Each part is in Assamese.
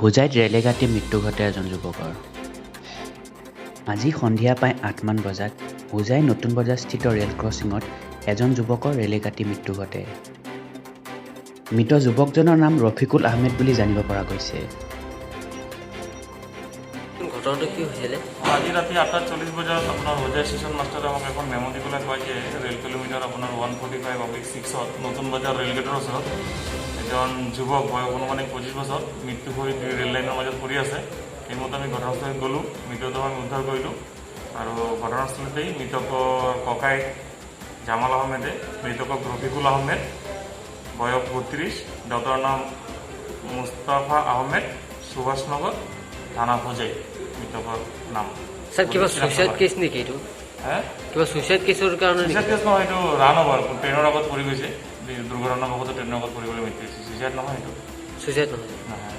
হোজাইত ৰেলেগাতি মৃত্যু ঘটে এজন যুৱকৰ। আজি সন্ধিয়া প্ৰায় ৮ মান বজাত হোজাই নতুন বজাৰস্থিত ৰেল ক্ৰছিঙত এজন যুৱকৰ ৰেলেগাতি মৃত্যু ঘটে। মৃত যুৱকজনৰ নাম ৰফিকুল আহমেদ বুলি জানিব পৰা গৈছে। ঘটনাটো কি হৈছিলে? আজি ৰাতি ৮:৪০ বজাত আপোনাৰ হোজাই ষ্টেচন মাষ্টাৰে আমাক এখন মেমো দি পেলাই কয় যে ৰেল কিলোমিটাৰ আপোনাৰ 145/6ত নতুন বজাৰ ৰেলগেটৰ ওচৰত এজন যুৱক বয়স অনুমানিক 25 বছৰ মৃত্যু হৈ ৰেল লাইনৰ মাজত পৰি আছে। সেইমতে আমি ঘটনাস্থলীত গ'লোঁ, মৃতদেহ আমি উদ্ধাৰ কৰিলোঁ আৰু ঘটনাস্থলীতেই মৃতকৰ ককাই জামাল আহমেদে মৃতকক ৰফিকুল আহমেদ বয়স 32, দেউতাৰ নাম মুস্তাফা আহমেদ, সুভাষনগৰ, থানা হোজাই মৃতকৰ নাম। স্যাৰ কিবা সুইসাইড কেস নেকি এইটো? কিবা সুইসাইড কেছৰ কাৰণে? সুইসাইড কেছ নহয়, এইটো ৰান অভাৰ, ট্ৰেইনৰ আগত পৰি গৈছে, দুৰ্ঘটনাবশত ট্ৰেইনৰ আগত পৰি গ'লে মৃত্যু হৈছে। সুইসাইড নহয় এইটো। সুইসাইড নহয়।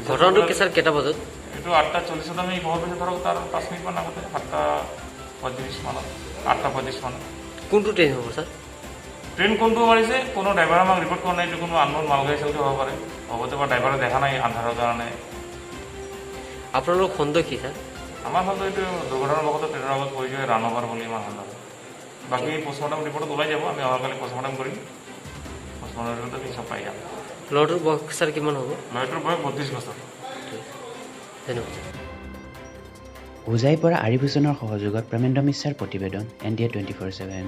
ঘটনাটো কি স্যার কেইটা বজাত? এইটো 8:40ত আমি খবৰ পাইছোঁ, ধৰক তাৰ 5 মিনিটমান আগতে 7:35 মানত, 8:35 মানত। কোনটো ট্ৰেইন হ'ব স্যাৰ? ট্ৰেইন কোনটো মাৰিছে কোনো ড্ৰাইভাৰে আমাক ৰিপৰ্ট কৰা নাই। এইটো কোনো আননোন মালগাড়ী চালকে হ'ব পাৰে, হ'বতে বা ড্ৰাইভাৰে দেখা নাই আন্ধাৰৰ কাৰণে। আপোনালোক সন্দেহ কি স্যাৰ? আমাৰ সন্দেহ এইটো দুৰ্ঘটনাবশত ট্ৰেইনৰ আগত পৰি যোৱা ৰান অভাৰ বুলি আমাৰ সন্দেহ। বাকী পষ্টমৰ্টম ৰিপৰ্টত ওলাই যাব, আমি অহাকালি পষ্টমৰ্টম কৰিম। পষ্টমৰ্টম ৰিপৰ্টত আমি চব পাই যাম। ল'ৰাটোৰ বয়স স্যাৰ কিমান হ'ব? ল'ৰাটোৰ বয়স 32 বছৰ। ধন্যবাদ। হোজাইৰ পৰা আৰিফ হুছেইনৰ সহযোগত প্ৰেমেন্দ্ৰ মিশ্ৰাৰ প্ৰতিবেদন NDA 24/7।